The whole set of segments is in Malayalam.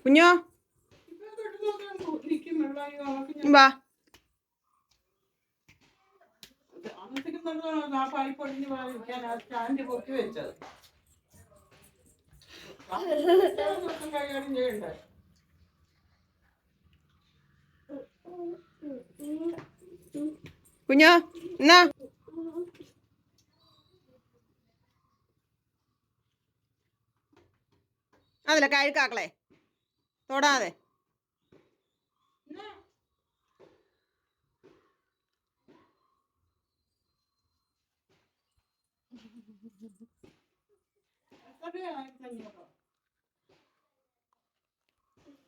കുഞ്ഞോ വാ. കുഞ്ഞോ എന്നാ അതല്ല കഴുക്കാക്കളെ തൊടാതെ.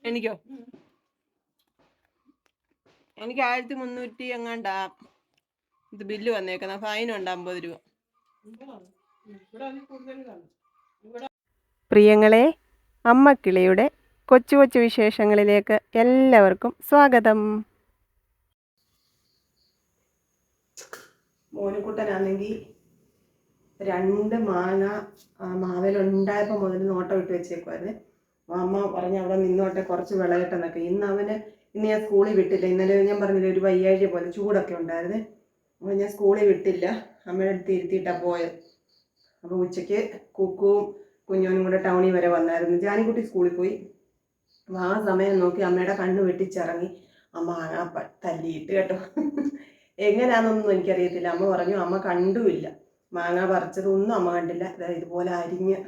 എനിക്കോ? എനിക്ക് 1300 എങ്ങാണ്ടാ ഇത് ബില്ല് വന്നേക്കുന്ന. ഫൈനുണ്ട് 50 രൂപ. പ്രിയങ്ങളെ, അമ്മക്കിളിയുടെ കൊച്ചു കൊച്ചു വിശേഷങ്ങളിലേക്ക് എല്ലാവർക്കും സ്വാഗതം. മോനുകുട്ടനാണെങ്കിൽ 2 മാങ്ങ മാവേലുണ്ടായപ്പോൾ മുതൽ നോട്ടം ഇട്ട് വെച്ചേക്കുമായിരുന്നു. അമ്മ പറഞ്ഞ് അവിടെ നിന്നോട്ടെ, കുറച്ച് വിളയട്ടെന്നൊക്കെ. ഇന്ന് ഞാൻ സ്കൂളിൽ വിട്ടില്ല. ഇന്നലെ ഞാൻ പറഞ്ഞില്ല ഒരു വയ്യാഴ്ച പോലെ ചൂടൊക്കെ ഉണ്ടായിരുന്നു. അപ്പോൾ ഞാൻ സ്കൂളിൽ വിട്ടില്ല, അമ്മയുടെ അടുത്ത് ഇരുത്തിയിട്ടാണ് പോയത്. അപ്പോൾ ഉച്ചയ്ക്ക് കുക്കുവും കുഞ്ഞോനും കൂടെ ടൗണിൽ വരെ വന്നായിരുന്നു. ജാനിക്കുട്ടി സ്കൂളിൽ പോയി. അപ്പോൾ ആ സമയം നോക്കി അമ്മയുടെ കണ്ണ് വെട്ടിച്ചിറങ്ങി അമ്മ തല്ലിയിട്ട് കേട്ടോ. എങ്ങനെയാണെന്നൊന്നും എനിക്കറിയത്തില്ല. അമ്മ പറഞ്ഞു അമ്മ കണ്ടുമില്ല, മാങ്ങ പറിച്ചതൊന്നും അമ്മ കണ്ടില്ല. ഇതുപോലെ അരിഞ്ഞ്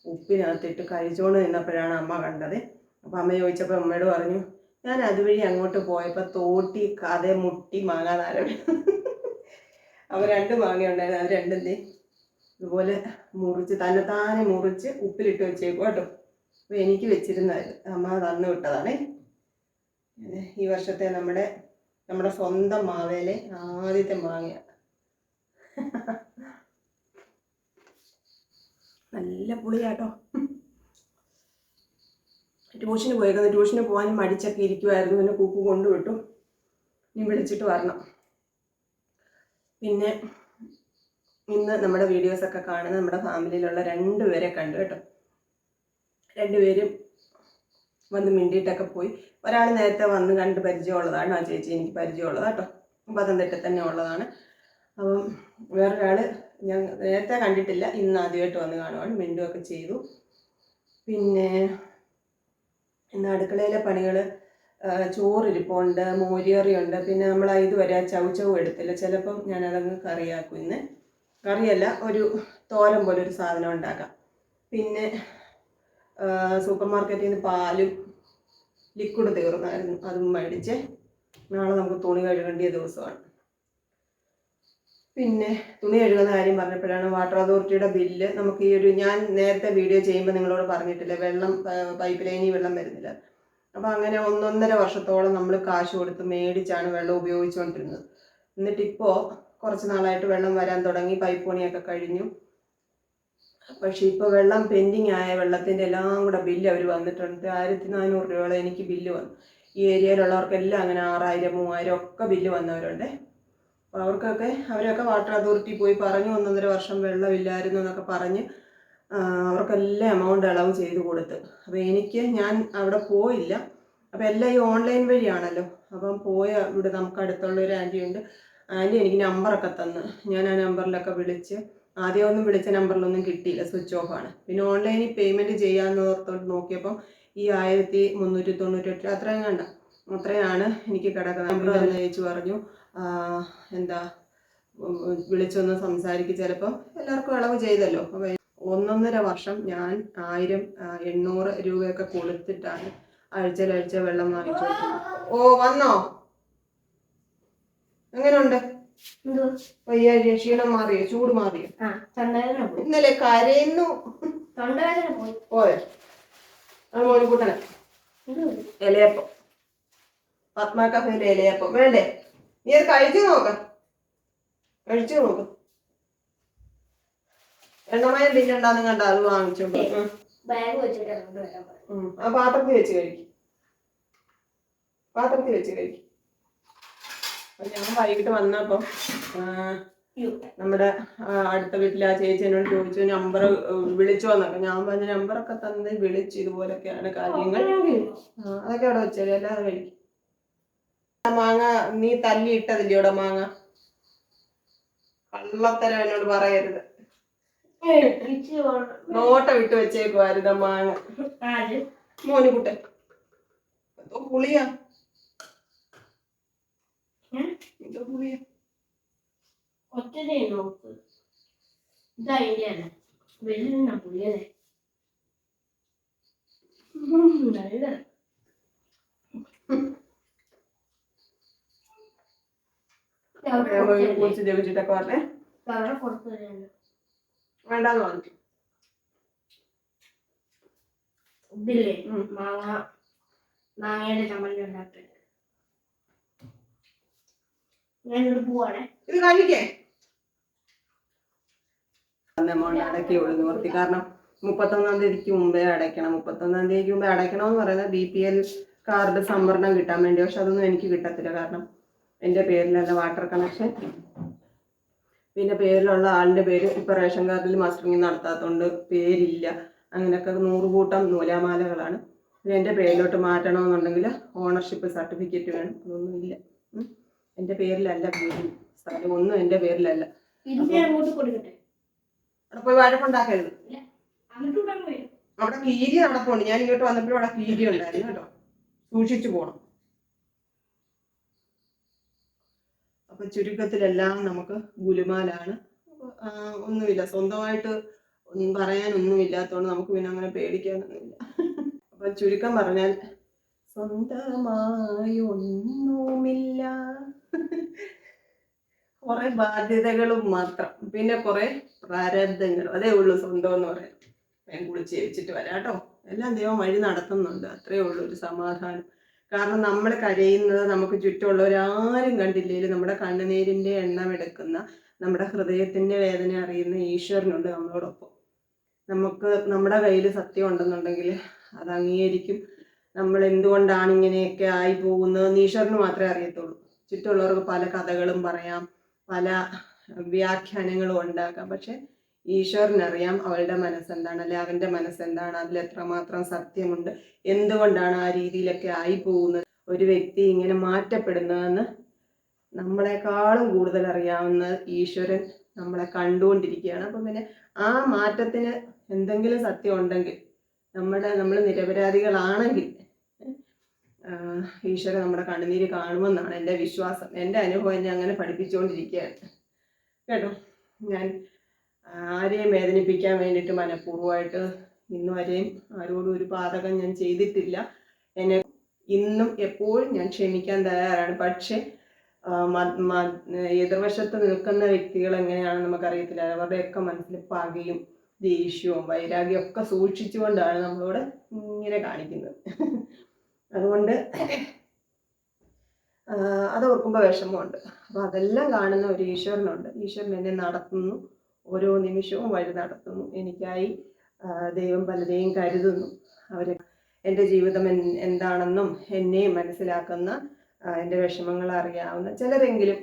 ഉപ്പിനകത്തിട്ട് കഴിച്ചോണ്ട് നിന്നപ്പോഴാണ് അമ്മ കണ്ടത്. അപ്പം അമ്മ ചോദിച്ചപ്പോൾ അമ്മയോട് പറഞ്ഞു, ഞാൻ അതുവഴി അങ്ങോട്ട് പോയപ്പോൾ തോട്ടി കഥ മുട്ടി മാങ്ങാ നാരം. അപ്പോൾ 2 മാങ്ങ ഉണ്ടായിരുന്നു. അത് 2 ഇതുപോലെ മുറിച്ച് തന്നെത്താനെ മുറിച്ച് ഉപ്പിലിട്ട് വെച്ചേക്കും കേട്ടോ. അപ്പോൾ എനിക്ക് വെച്ചിരുന്നായിരുന്നു, അമ്മ തന്നു വിട്ടതാണേ. ഈ വർഷത്തെ നമ്മുടെ സ്വന്തം മാവേലെ ആദ്യത്തെ മാങ്ങ. നല്ല പുളിയാട്ടോ. ട്യൂഷന് പോയേക്കുന്നത്. ട്യൂഷന് പോകാൻ മടിച്ചൊക്കെ ഇരിക്കുമായിരുന്നു. പിന്നെ കുക്കു കൊണ്ടുവിട്ടു. ഇനി വിളിച്ചിട്ട് വരണം. പിന്നെ ഇന്ന് നമ്മുടെ വീഡിയോസൊക്കെ കാണുന്ന നമ്മുടെ ഫാമിലിയിലുള്ള 2 പേരെ കണ്ടു കേട്ടോ. 2 പേരും വന്ന് മിണ്ടിയിട്ടൊക്കെ പോയി. ഒരാൾ നേരത്തെ വന്ന് കണ്ട് പരിചയമുള്ളതാണ്. ആ ചേച്ചി എനിക്ക് പരിചയമുള്ളതാണ് കേട്ടോ. പത്തനംതിട്ട തന്നെ ഉള്ളതാണ്. അപ്പം വേറൊരാൾ ഞാൻ നേരത്തെ കണ്ടിട്ടില്ല, ഇന്ന് ആദ്യമായിട്ട് വന്ന് കാണുവാണ്. മിണ്ടുമൊക്കെ ചെയ്തു. പിന്നെ ഇന്ന് അടുക്കളയിലെ പണികൾ, ചോറിരിപ്പുണ്ട്, മോരിയറിയുണ്ട്. പിന്നെ നമ്മൾ ഇതുവരെ ചവ് എടുത്തില്ല. ചിലപ്പം ഞാനതങ്ങ് കറിയാക്കും. ഇന്ന് കറിയല്ല, ഒരു തോരൻ പോലെ ഒരു സാധനം ഉണ്ടാക്കാം. പിന്നെ സൂപ്പർ മാർക്കറ്റിൽ നിന്ന് പാലും ലിക്വിഡ് തീർന്നായിരുന്നു, അതും മേടിച്ച്. നാളെ നമുക്ക് തുണി കഴുകേണ്ടിയ ദിവസമാണ്. പിന്നെ തുണി കഴുകുന്ന കാര്യം പറഞ്ഞപ്പോഴാണ് വാട്ടർ അതോറിറ്റിയുടെ ബില്ല് നമുക്ക് ഞാൻ നേരത്തെ വീഡിയോ ചെയ്യുമ്പോൾ നിങ്ങളോട് പറഞ്ഞിട്ടില്ല, വെള്ളം പൈപ്പ് ലൈനിൽ വെള്ളം വരുന്നില്ല. അപ്പോൾ അങ്ങനെ 1.5 വർഷത്തോളം നമ്മൾ കാശ് കൊടുത്ത് മേടിച്ചാണ് വെള്ളം ഉപയോഗിച്ചുകൊണ്ടിരുന്നത്. എന്നിട്ടിപ്പോൾ കുറച്ച് നാളായിട്ട് വെള്ളം വരാൻ തുടങ്ങി, പൈപ്പ് പണിയൊക്കെ കഴിഞ്ഞു. പക്ഷേ ഇപ്പോൾ വെള്ളം പെൻഡിങ് ആയ വെള്ളത്തിൻ്റെ എല്ലാം കൂടെ ബില്ല് അവർ വന്നിട്ടുണ്ട്. 1400 രൂപയോളം എനിക്ക് ബില്ല് വന്നു. ഈ ഏരിയയിലുള്ളവർക്കെല്ലാം അങ്ങനെ 6000, 3000 ഒക്കെ ബില്ല് വന്നവരുണ്ട്. അപ്പോൾ അവരൊക്കെ വാട്ടർ അതോറിറ്റി പോയി പറഞ്ഞു 1.5 വർഷം വെള്ളമില്ലായിരുന്നു എന്നൊക്കെ പറഞ്ഞ് അവർക്കെല്ലാം എമൗണ്ട് ഇളവ് ചെയ്ത് കൊടുത്ത്. അപ്പോൾ ഞാൻ അവിടെ പോയില്ല. അപ്പോൾ എല്ലാം ഈ ഓൺലൈൻ വഴിയാണല്ലോ. അപ്പം ഇവിടെ നമുക്ക് അടുത്തുള്ളൊരു ആൻറ്റിയുണ്ട്. ആൻറ്റി എനിക്ക് നമ്പറൊക്കെ തന്ന്. ഞാൻ ആ നമ്പറിലൊക്കെ വിളിച്ച്, ആദ്യമൊന്നും വിളിച്ച നമ്പറിലൊന്നും കിട്ടിയില്ല, സ്വിച്ച് ഓഫാണ്. പിന്നെ ഓൺലൈനിൽ പേയ്മെൻറ്റ് ചെയ്യാമെന്ന് ഓർത്തോട്ട് നോക്കിയപ്പം ഈ 1398 അത്രയാണ് എനിക്ക് കിടക്കുന്നത്. നമ്പർ തന്നെ ചേച്ചി പറഞ്ഞു, വിളിച്ചൊന്ന് സംസാരിക്കും, ചിലപ്പം എല്ലാവർക്കും ഇളവ് ചെയ്തല്ലോ. അപ്പോൾ 1.5 വർഷം ഞാൻ 800 രൂപയൊക്കെ കൊടുത്തിട്ടാണ് ആഴ്ച വെള്ളം വാങ്ങിച്ചു. ഓ വന്നോ? എങ്ങനെയുണ്ട്? വയ്യാഴ്ച ക്ഷീണം മാറിയോ? ചൂട് മാറിയോ? ഇന്നലെ കരയുന്നു. പോയോ? അത് മോനിക്കൂട്ടനെ ഇലയപ്പം, പത്മ കഫേയിലെ ഇലയപ്പം വേണ്ടേ? നീ അത് കഴിച്ചു നോക്ക്. എണ്ണമയം തിന്നണ്ടാന്ന് കണ്ട അത് വാങ്ങിച്ചോണ്ട് ആ പാത്രത്തിൽ വെച്ച് കഴിക്കും. ഞാൻ വൈകിട്ട് വന്നപ്പം നമ്മുടെ അടുത്ത വീട്ടിലെ ആ ചേച്ചി എന്നോട് ചോദിച്ചു നമ്പർ വിളിച്ചോന്നൊക്കെ. ഞാൻ പറഞ്ഞ നമ്പറൊക്കെ തന്നെ വിളിച്ചു, ഇതുപോലൊക്കെയാണ് കാര്യങ്ങൾ. അതൊക്കെ അവിടെ വെച്ചേരും, അല്ലാതെ കഴിക്കും. മാങ്ങ നീ തല്ലി ഇട്ടതില്ലയോടെ മാങ്ങ? കള്ളത്തരം എന്നോട് പറയരുത്. നോട്ട വിട്ട് വെച്ചേക്കുവായിരുന്നു മാങ്ങ. മോനുകുട്ടൻ എന്തോ പുളിയാ, എന്തോ പുളിയാ. കുറിച്ച് ജപിച്ചിട്ടൊക്കെ പറഞ്ഞേ വേണ്ടാന്ന് പറഞ്ഞു. ഇതില്ലേ മാങ്ങയുടെ ചമ്മന്തി ഉണ്ടാക്കി ഞാനിവിടെ പോവാണേ. ഇത് കഴിക്കേ എമൗണ്ട് അടയ്ക്കുള്ളൂ നിവർത്തി. കാരണം 31-ാം തീയതിക്ക് മുമ്പേ അടയ്ക്കണം. 31-ാം തീയതിക്ക് മുമ്പേ അടയ്ക്കണമെന്ന് പറയുന്നത് BPL കാർഡ് സംവരണം കിട്ടാൻ വേണ്ടി. പക്ഷെ അതൊന്നും എനിക്ക് കിട്ടത്തില്ല. കാരണം എൻ്റെ പേരിലല്ല വാട്ടർ കണക്ഷൻ. പിന്നെ പേരിലുള്ള ആളിൻ്റെ പേര് ഇപ്പം റേഷൻ കാർഡിൽ മസ്റ്ററിങ് നടത്താത്തതുകൊണ്ട് പേരില്ല. അങ്ങനെയൊക്കെ 100 കൂട്ടം നൂലാമാലകളാണ്. പിന്നെ എൻ്റെ പേരിലോട്ട് മാറ്റണമെന്നുണ്ടെങ്കിൽ ഓണർഷിപ്പ് സർട്ടിഫിക്കറ്റ് വേണം. അതൊന്നും ഇല്ല. എൻ്റെ പേരിലല്ല പേര്, സ്ഥലം ഒന്നും എൻ്റെ പേരിലല്ല. അവിടെ പോയി വഴക്കുണ്ടാക്കരുത്. അവിടെ കീരി നടപ്പുണ്ട്. ഞാൻ ഇങ്ങോട്ട് വന്നപ്പോഴും അവിടെ കീരി ഉണ്ടായിരുന്നു കേട്ടോ. സൂക്ഷിച്ചു പോണം. അപ്പൊ ചുരുക്കത്തിലെല്ലാം നമുക്ക് ഗുലുമാലാണ്. ഒന്നുമില്ല, സ്വന്തമായിട്ട് ഒന്നും പറയാനൊന്നുമില്ലാത്തതുകൊണ്ട് നമുക്ക് പിന്നെ അങ്ങനെ പേടിക്കാനൊന്നുമില്ല. അപ്പൊ ചുരുക്കം പറഞ്ഞാൽ സ്വന്തമായി ഒന്നുമില്ല, കുറെ ബാധ്യതകളും മാത്രം, പിന്നെ കുറെ പ്രാരബ്ധങ്ങളും. അതേ ഉള്ളൂ സ്വന്തം എന്ന് പറയാൻ. ഞാൻ കുളിച്ച് ജപിച്ചിട്ട് വരാം കേട്ടോ. എല്ലാം ദൈവം വഴി നടത്തുന്നുണ്ട്, അത്രേ ഉള്ളൂ ഒരു സമാധാനം. കാരണം നമ്മൾ കരയുന്നത് നമുക്ക് ചുറ്റുമുള്ളവരാരും കണ്ടില്ലേലും നമ്മുടെ കണ്ണുനീരിൻ്റെ എണ്ണം എടുക്കുന്ന, നമ്മുടെ ഹൃദയത്തിൻ്റെ വേദന അറിയുന്ന ഈശ്വരനുണ്ട് നമ്മളോടൊപ്പം. നമുക്ക് നമ്മുടെ കയ്യിൽ സത്യം ഉണ്ടെന്നുണ്ടെങ്കിൽ അത് അംഗീകരിക്കും. നമ്മൾ എന്തുകൊണ്ടാണ് ഇങ്ങനെയൊക്കെ ആയി പോകുന്നതെന്ന് ഈശ്വരന് മാത്രമേ അറിയത്തുള്ളൂ. ചുറ്റുമുള്ളവർക്ക് പല കഥകളും പറയാം, പല വ്യാഖ്യാനങ്ങളും ഉണ്ടാക്കാം. പക്ഷെ ഈശ്വരനറിയാം അവളുടെ മനസ്സെന്താണ്, അല്ലെ അവൻ്റെ മനസ്സെന്താണ്, അതിൽ എത്രമാത്രം സത്യമുണ്ട്, എന്തുകൊണ്ടാണ് ആ രീതിയിലൊക്കെ ആയി പോകുന്നത്, ഒരു വ്യക്തി ഇങ്ങനെ മാറ്റപ്പെടുന്നതെന്ന് നമ്മളെക്കാളും കൂടുതൽ അറിയാവുന്ന ഈശ്വരൻ നമ്മളെ കണ്ടുകൊണ്ടിരിക്കുകയാണ്. അപ്പം പിന്നെ ആ മാറ്റത്തിന് എന്തെങ്കിലും സത്യം ഉണ്ടെങ്കിൽ, നമ്മൾ നിരപരാധികളാണെങ്കിൽ ഈശ്വരൻ നമ്മുടെ കണ്ണുനീര് കാണുമെന്നാണ് എൻ്റെ വിശ്വാസം. എൻ്റെ അനുഭവം എന്നെ അങ്ങനെ പഠിപ്പിച്ചുകൊണ്ടിരിക്കുകയാണ് കേട്ടോ. ഞാൻ ആരെയും വേദനിപ്പിക്കാൻ വേണ്ടിയിട്ട് മനഃപൂർവ്വമായിട്ട് ഇന്നുവരെയും ആരോടും ഒരു പാതകം ഞാൻ ചെയ്തിട്ടില്ല. എന്നെ ഇന്നും എപ്പോഴും ഞാൻ ക്ഷമിക്കാൻ തയ്യാറാണ്. പക്ഷേ എതിർവശത്ത് നിൽക്കുന്ന വ്യക്തികൾ എങ്ങനെയാണെന്ന് നമുക്കറിയത്തില്ല. അവരുടെയൊക്കെ മനസ്സിൽ പകയും ദേഷ്യവും വൈരാഗ്യവും ഒക്കെ സൂക്ഷിച്ചുകൊണ്ടാണ് നമ്മളോട് ഇങ്ങനെ കാണിക്കുന്നത്. അതുകൊണ്ട് അത് ഓർക്കുമ്പോൾ വിഷമമുണ്ട്. അപ്പോൾ അതെല്ലാം കാണുന്ന ഒരു ഈശ്വരനുണ്ട്. ഈശ്വരൻ എന്നെ നടത്തുന്നു, ഓരോ നിമിഷവും വഴി നടത്തുന്നു. എനിക്കായി ദൈവം പലരെയും കരുതുന്നു. അവർ എൻ്റെ ജീവിതം എന്താണെന്നും എന്നെയും മനസ്സിലാക്കുന്ന, എൻ്റെ വിഷമങ്ങൾ അറിയാവുന്ന ചിലരെങ്കിലും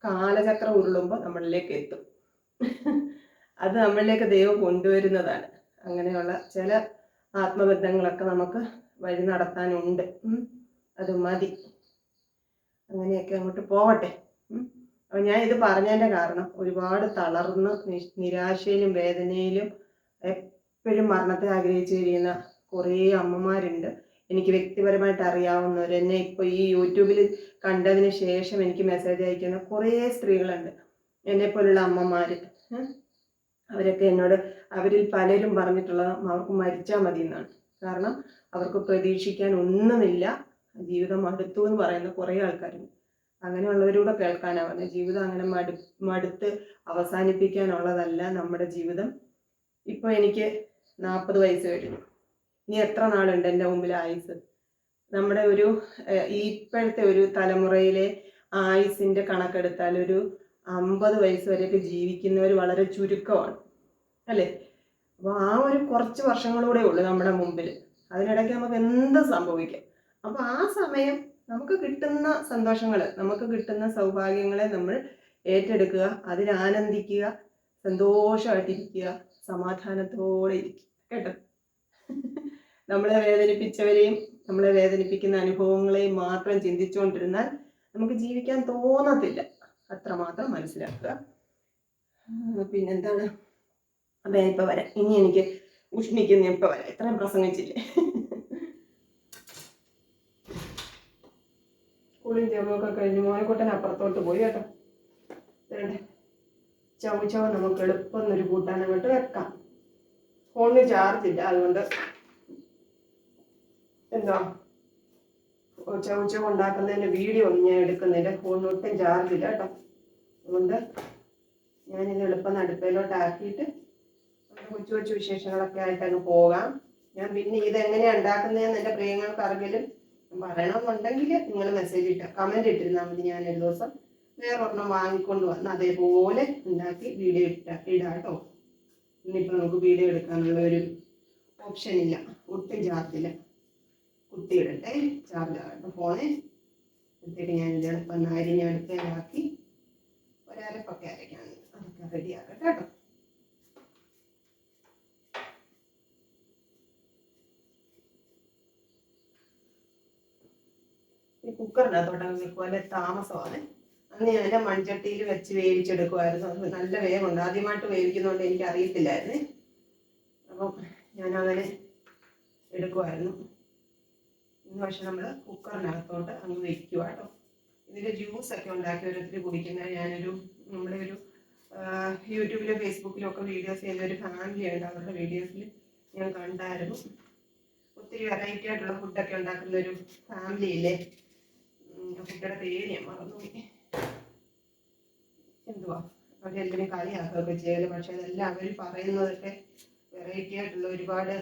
കാലചക്രം ഉരുളുമ്പോൾ നമ്മളിലേക്ക് എത്തും. അത് നമ്മളിലേക്ക് ദൈവം കൊണ്ടുവരുന്നതാണ്. അങ്ങനെയുള്ള ചില ആത്മബന്ധങ്ങളൊക്കെ നമുക്ക് വഴി നടത്താനുണ്ട്. അത് മതി. അങ്ങനെയൊക്കെ അങ്ങോട്ട് പോവട്ടെ. അപ്പം ഞാൻ ഇത് പറഞ്ഞതിൻ്റെ കാരണം, ഒരുപാട് തളർന്ന് നിരാശയിലും വേദനയിലും എപ്പോഴും മരണത്തെ ആഗ്രഹിച്ചു കഴിയുന്ന കുറേ അമ്മമാരുണ്ട്. എനിക്ക് വ്യക്തിപരമായിട്ട് അറിയാവുന്നവർ, എന്നെ ഇപ്പോൾ ഈ യൂട്യൂബിൽ കണ്ടതിന് ശേഷം എനിക്ക് മെസ്സേജ് അയക്കുന്ന കുറേ സ്ത്രീകളുണ്ട്, എന്നെപ്പോലുള്ള അമ്മമാർ. അവരൊക്കെ എന്നോട്, അവരിൽ പലരും പറഞ്ഞിട്ടുള്ളത് അവർക്ക് മരിച്ചാൽ മതി എന്നാണ്. കാരണം അവർക്ക് പ്രതീക്ഷിക്കാൻ ഒന്നുമില്ല, ജീവിതം മടുത്തു എന്ന് പറയുന്ന കുറേ ആൾക്കാരുണ്ട്. അങ്ങനെയുള്ളവരൂടെ കേൾക്കാനാണ് പറഞ്ഞത്. ജീവിതം അങ്ങനെ മടുത്ത് അവസാനിപ്പിക്കാനുള്ളതല്ല നമ്മുടെ ജീവിതം. ഇപ്പോൾ എനിക്ക് 40 വയസ്സ് കഴിഞ്ഞു. ഇനി എത്ര നാളുണ്ട് എൻ്റെ മുമ്പിൽ ആയുസ്? നമ്മുടെ ഇപ്പോഴത്തെ ഒരു തലമുറയിലെ ആയുസിൻ്റെ കണക്കെടുത്താൽ ഒരു 50 വയസ്സ് വരെയൊക്കെ ജീവിക്കുന്നവർ വളരെ ചുരുക്കമാണ്, അല്ലേ? അപ്പോൾ ആ ഒരു കുറച്ച് വർഷങ്ങളൂടെ ഉള്ളൂ നമ്മുടെ മുമ്പിൽ. അതിനിടയ്ക്ക് നമുക്ക് എന്ത് സംഭവിക്കാം. അപ്പോൾ ആ സമയം നമുക്ക് കിട്ടുന്ന സന്തോഷങ്ങൾ, നമുക്ക് കിട്ടുന്ന സൗഭാഗ്യങ്ങളെ നമ്മൾ ഏറ്റെടുക്കുക, അതിൽ ആനന്ദിക്കുക, സന്തോഷമായിട്ടിരിക്കുക, സമാധാനത്തോടെ ഇരിക്കുക കേട്ടോ. നമ്മളെ വേദനിപ്പിച്ചവരെയും നമ്മളെ വേദനിപ്പിക്കുന്ന അനുഭവങ്ങളെയും മാത്രം ചിന്തിച്ചുകൊണ്ടിരുന്നാൽ നമുക്ക് ജീവിക്കാൻ തോന്നത്തില്ല. അത്രമാത്രം മനസ്സിലാക്കുക. പിന്നെന്താണ്, അപ്പം ഞാൻ ഇപ്പം വരാം. ഇനി എനിക്ക് ഉഷ്ണിക്കുന്ന ഇപ്പം വരാം. ഇത്രയും പ്രസംഗിച്ചില്ലേ. കുളിയും ചെവൊക്കെ കഴിഞ്ഞ് മോനെക്കുട്ടൻ അപ്പുറത്തോട്ട് പോയി കേട്ടോ. ചവച്ചവ നമുക്ക് എളുപ്പം ഒരു കൂട്ടാൻ അങ്ങോട്ട് വെക്കാം. ഫോണിന് ചാർജ് ഇല്ല, അതുകൊണ്ട് എന്താ ചവച്ചവ ഉണ്ടാക്കുന്നതിൻ്റെ വീഡിയോ ഒന്നും ഞാൻ എടുക്കുന്നില്ല. ഫോണിന് ഒട്ടും ചാർജ് ഇല്ല കേട്ടോ. അതുകൊണ്ട് ഞാനിത് എളുപ്പം അടുപ്പയിലോട്ട് ആക്കിയിട്ട് കൊച്ചു കൊച്ചു വിശേഷങ്ങളൊക്കെ ആയിട്ട് അങ്ങ് പോകാം. ഞാൻ പിന്നെ ഇതെങ്ങനെയാണ് ഉണ്ടാക്കുന്നതെന്ന് എൻ്റെ പ്രിയങ്ങൾക്ക് അറിയിലും പറയണമെന്നുണ്ടെങ്കിൽ നിങ്ങൾ മെസ്സേജ് ഇട്ട കമൻറ്റ് ഇട്ടിരുന്നാൽ മതി. ഞാനൊരു ദിവസം വേറൊരെണ്ണം വാങ്ങിക്കൊണ്ട് വന്ന് അതേപോലെ ഉണ്ടാക്കി വീഡിയോ ഇടാം കേട്ടോ. ഇന്നിപ്പോൾ നമുക്ക് വീഡിയോ എടുക്കാനുള്ള ഒരു ഓപ്ഷൻ ഇല്ല, ഒട്ടും ചാർജില്ല. കുത്തിയിടട്ടെ, ചാർജ് ആകട്ടെ ഫോണ്. കുത്തിയിട്ട് ഞാനിത് എളുപ്പം അരിഞ്ഞ് അടുപ്പയിലാക്കി ഒരരപ്പൊക്കെ അരയ്ക്കാൻ അതൊക്കെ റെഡി ആകട്ടെ കേട്ടോ. ഈ കുക്കറിനകത്തോട്ടങ്ങ് വെക്കുവാൻ താമസമാണ്. അന്ന് ഞാൻ മൺചട്ടിയിൽ വെച്ച് വേവിച്ചെടുക്കുമായിരുന്നു. അത് നല്ല വേവുണ്ട്. ആദ്യമായിട്ട് വേവിക്കുന്നതുകൊണ്ട് എനിക്ക് അറിയത്തില്ലായിരുന്നു. അപ്പം ഞാനങ്ങനെ എടുക്കുമായിരുന്നു. ഇന്ന് പക്ഷെ നമ്മൾ കുക്കറിനകത്തോട്ട് അങ്ങ് വെക്കുക കേട്ടോ. ഇതിൻ്റെ ജ്യൂസൊക്കെ ഉണ്ടാക്കി ഓരോരുത്തർ കുടിക്കുന്നത് നമ്മുടെ ഒരു യൂട്യൂബിലും ഫേസ്ബുക്കിലും ഒക്കെ വീഡിയോസ് ചെയ്യുന്ന ഒരു ഫാമിലി ഉണ്ട്. അവരുടെ വീഡിയോസിൽ ഞാൻ കണ്ടായിരുന്നു. ഒത്തിരി വെറൈറ്റി ആയിട്ടുള്ള ഫുഡൊക്കെ ഉണ്ടാക്കുന്ന ഒരു ഫാമിലി ഇല്ലേ, ഫുഡുടെ പേര് ഞാൻ മറന്നുപോയി. എന്തുവാ അവരെല്ലാവരും കളിയാക്കുകയൊക്കെ ചെയ്യല്. പക്ഷെ അതെല്ലാം അവർ പറയുന്നതൊക്കെ വെറൈറ്റി ആയിട്ടുള്ള ഒരുപാട്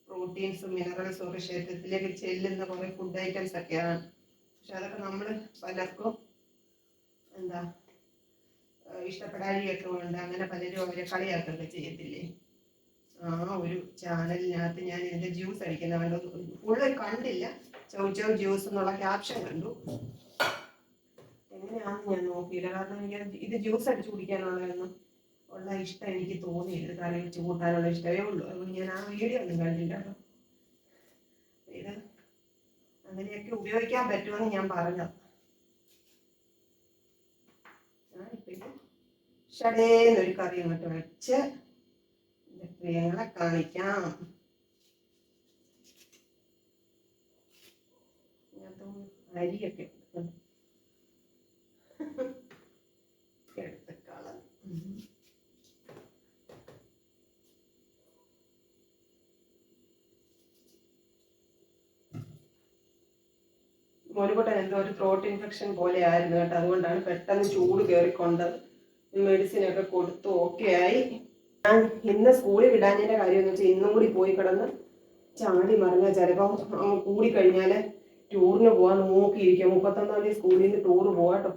പ്രോട്ടീൻസും മിനറൽസും ഒക്കെ ശരീരത്തിലേക്ക് ചെല്ലുന്ന കുറേ ഫുഡ് ഐറ്റംസ് ഒക്കെയാണ്. പക്ഷെ അതൊക്കെ നമ്മൾ പലർക്കും എന്താ ഇഷ്ടപ്പെടാഴിയൊക്കെ ഉണ്ട്. അങ്ങനെ പലരും അവരെ കളിയാക്കുകയൊക്കെ ചെയ്യത്തില്ലേ. ആ ഒരു ചാനലിനകത്ത് ഞാൻ ഇതിൻ്റെ ജ്യൂസ് അടിക്കുന്ന കണ്ടു. ഫുള്ള് കണ്ടില്ല, ചൗ ജ്യൂസ് എന്നുള്ള ക്യാപ്ഷൻ കണ്ടു. എങ്ങനെയാണെന്ന് ഞാൻ നോക്കിയില്ല. കാരണം എനിക്ക് ഇത് ജ്യൂസ് അടിച്ച് കുടിക്കാനുള്ളതൊന്നും ഉള്ള ഇഷ്ടം എനിക്ക് തോന്നിയില്ല. കറി വെച്ച് കൂട്ടാനുള്ള ഇഷ്ടമേ ഉള്ളൂ. അതുകൊണ്ട് ഞാൻ ആ വീഡിയോ ഒന്നും കണ്ടില്ല കേട്ടോ. ഇത് അങ്ങനെയൊക്കെ ഉപയോഗിക്കാൻ പറ്റുമെന്ന് ഞാൻ പറഞ്ഞത്. ഞാനിപ്പോൾ ഇത് ഷടേന്നൊരു കറി അങ്ങോട്ട് വെച്ച് പ്രിയങ്ങളെ കാണിക്കാം. അരിയൊക്കെ എടുത്ത് കളഞ്ഞു. മോനുകുട്ടൻ എന്തോ ഒരു ത്രോട്ട് ഇൻഫെക്ഷൻ പോലെ ആയിരുന്നു കേട്ടോ. അതുകൊണ്ടാണ് പെട്ടെന്ന് ചൂട് കയറിക്കൊണ്ടത്. മെഡിസിനൊക്കെ കൊടുത്തു ഓക്കെ ആയി. ഞാൻ ഇന്ന് സ്കൂളിൽ വിടാഞ്ഞതിൻ്റെ കാര്യം എന്ന് വെച്ചാൽ ഇന്നും കൂടി പോയി കിടന്ന് ചാടി മറിഞ്ഞാൽ ചിലപ്പം കൂടിക്കഴിഞ്ഞാൽ ടൂറിന് പോകാൻ നോക്കിയിരിക്കുക. 31-ാം തീയതി സ്കൂളിൽ നിന്ന് ടൂറ് പോകാട്ടോ.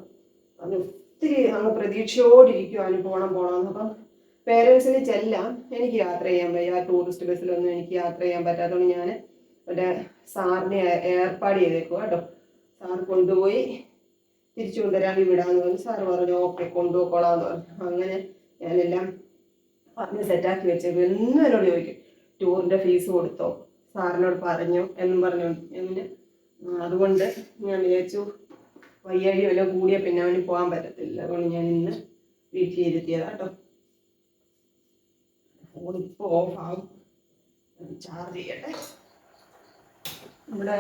അത് ഒത്തിരി അങ്ങ് പ്രതീക്ഷയോടിരിക്കും അതിന് പോകണമെന്ന്. അപ്പം പേരൻസിന് ചെല്ലാം. എനിക്ക് യാത്ര ചെയ്യാൻ വയ്യ, ടൂറിസ്റ്റ് ബസ്സിലൊന്നും എനിക്ക് യാത്ര ചെയ്യാൻ പറ്റാത്തതുകൊണ്ട് ഞാൻ ഒരു സാറിനെ ഏർപ്പാട് ചെയ്തേക്കുക കേട്ടോ. സാർ കൊണ്ടുപോയി തിരിച്ചു കൊണ്ടുവരാൻ വിടാമെന്ന് പറഞ്ഞു. സാറ് പറഞ്ഞു ഓക്കെ കൊണ്ടുപോയിക്കോളാന്ന് പറഞ്ഞു. അങ്ങനെ ഞാനെല്ലാം പറഞ്ഞ് സെറ്റാക്കി വെച്ചേക്കും. എന്നും എന്നോട് ചോദിക്കും ടൂറിൻ്റെ ഫീസ് കൊടുത്തോ, സാറിനോട് പറഞ്ഞു എന്നും പറഞ്ഞു. അങ്ങനെ അതുകൊണ്ട് ഞാൻ വിചാരിച്ചു വയ്യാഴി വല്ല കൂടിയ പിന്നെ അവന് പോകാൻ പറ്റത്തില്ല. അതുകൊണ്ട് ഞാൻ ഇന്ന് വീട്ടിലിരുത്തിയതാട്ടോ. ഫോൺ ഇപ്പോൾ ഓഫാകും, ചാർജ് ചെയ്യട്ടെ. നമ്മുടെ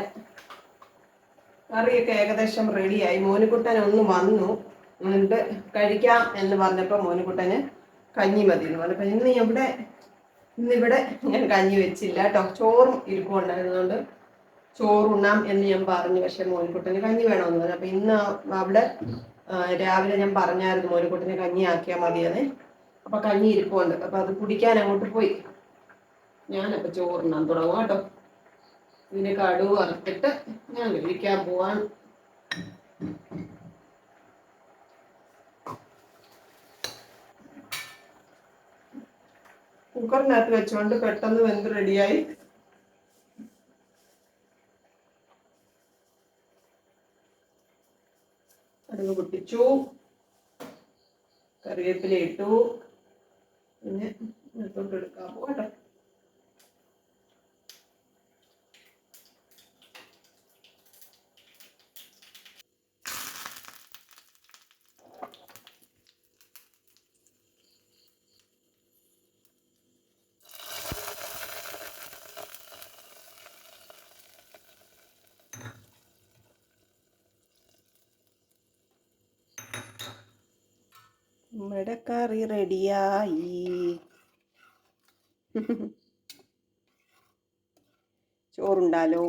കറിയൊക്കെ ഏകദേശം റെഡിയായി. മോനുകുട്ടൻ ഒന്ന് വന്നു എന്നിട്ട് കഴിക്കാം എന്ന് പറഞ്ഞപ്പോൾ മോനുകുട്ടന് കഞ്ഞി മതി എന്ന് പറഞ്ഞപ്പോൾ ഇന്നിവിടെ ഞാൻ കഞ്ഞി വെച്ചില്ല കേട്ടോ. ചോറും ഇരിപ്പുണ്ടായിരുന്നുകൊണ്ട് ചോറുണ്ണാം എന്ന് ഞാൻ പറഞ്ഞു. പക്ഷെ മോനുകുട്ടന് കഞ്ഞി വേണമെന്ന് പറഞ്ഞു. അപ്പം ഇന്ന് അവിടെ രാവിലെ ഞാൻ പറഞ്ഞായിരുന്നു മോനുകുട്ടന് കഞ്ഞി ആക്കിയാൽ മതിയെന്ന്. അപ്പം കഞ്ഞി ഇരിപ്പുണ്ട്. അപ്പം അത് കുടിക്കാൻ അങ്ങോട്ട് പോയി. ഞാനപ്പോൾ ചോറുണ്ണാൻ തുടങ്ങും കേട്ടോ. ഇതിന് കടുവ് വറുത്തിട്ട് ഞാൻ കഴിക്കാൻ പോവാൻ. കുക്കറിനകത്ത് വെച്ചുകൊണ്ട് പെട്ടെന്ന് വെന്ത് റെഡിയായി. ഒഴിച്ചു, കറിവേപ്പില ഇട്ടു. പിന്നെ ഇങ്ങോട്ട് എടുക്കാൻ പോകട്ടെ. നമ്മുടെ കറി റെഡിയായി. ചോറുണ്ടാലോ?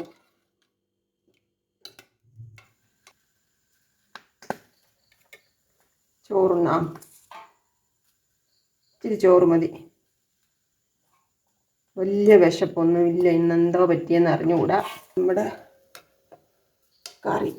ചോറുണ്ണാം. ഇച്ചിരി ചോറ് മതി. വലിയ വിശപ്പൊന്നുമില്ല. ഇന്നെന്തോ പറ്റിയെന്ന് അറിഞ്ഞുകൂടാ. നമ്മുടെ കറി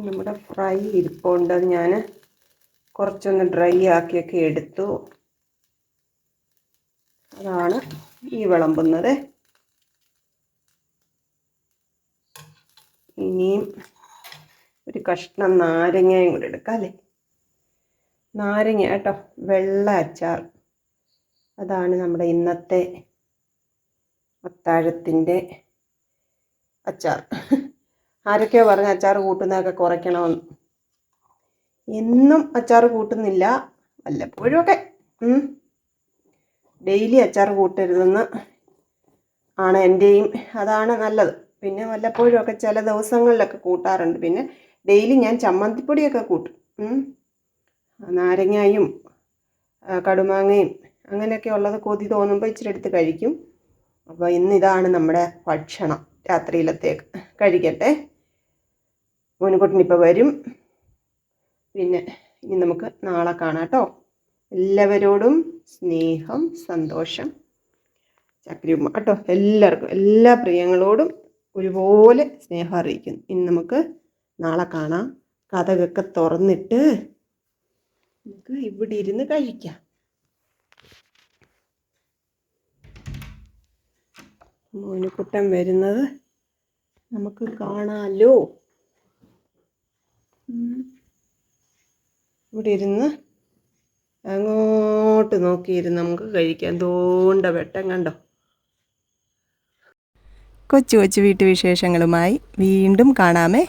നമ്മുടെ ഫ്രൈ ഇരിപ്പുണ്ട്. അത് ഞാൻ കുറച്ചൊന്ന് ഡ്രൈ ആക്കിയൊക്കെ എടുത്തു. അതാണ് ഈ വിളമ്പുന്നത്. ഇനിയും ഒരു കഷ്ണം നാരങ്ങയും കൂടെ എടുക്കാം അല്ലേ? നാരങ്ങ കേട്ടോ, വെള്ള അച്ചാർ. അതാണ് നമ്മുടെ ഇന്നത്തെ അത്താഴത്തിൻ്റെ അച്ചാർ. ആരൊക്കെയോ പറഞ്ഞ അച്ചാർ കൂട്ടുന്നതൊക്കെ കുറയ്ക്കണമെന്ന്. എന്നും അച്ചാർ കൂട്ടുന്നില്ല, വല്ലപ്പോഴുമൊക്കെ. ഡെയിലി അച്ചാർ കൂട്ടരുതെന്ന് ആണ് എൻ്റെയും. അതാണ് നല്ലത്. പിന്നെ വല്ലപ്പോഴുമൊക്കെ ചില ദിവസങ്ങളിലൊക്കെ കൂട്ടാറുണ്ട്. പിന്നെ ഡെയിലി ഞാൻ ചമ്മന്തിപ്പൊടിയൊക്കെ കൂട്ടും. നാരങ്ങയും കടുമാങ്ങയും അങ്ങനെയൊക്കെ ഉള്ളത് കൊതി തോന്നുമ്പോൾ ഇച്ചിരി എടുത്ത് കഴിക്കും. അപ്പോൾ ഇന്നിതാണ് നമ്മുടെ ഭക്ഷണം. രാത്രിയിലത്തേക്ക് കഴിക്കട്ടെ. മോനുകുട്ടനിപ്പോൾ വരും. പിന്നെ ഇനി നമുക്ക് നാളെ കാണാം കേട്ടോ. എല്ലാവരോടും സ്നേഹം, സന്തോഷം, ചക്രിയുമ്മ കേട്ടോ. എല്ലാവർക്കും, എല്ലാ പ്രിയങ്ങളോടും ഒരുപോലെ സ്നേഹം അറിയിക്കുന്നു. ഇനി നമുക്ക് നാളെ കാണാം. കതകൊക്കെ തുറന്നിട്ട് നമുക്ക് ഇവിടെ ഇരുന്ന് കഴിക്കാം. മോനുകുട്ടൻ വരുന്നത് നമുക്ക് കാണാമല്ലോ. ഇവിടെ ഇരുന്ന് അങ്ങോട്ട് നോക്കിയിരുന്ന് നമുക്ക് കഴിക്കാം. തോണ്ട വെട്ടം കണ്ടോ. കൊച്ചു കൊച്ചു വീട്ടുവിശേഷങ്ങളുമായി വീണ്ടും കാണാമേ.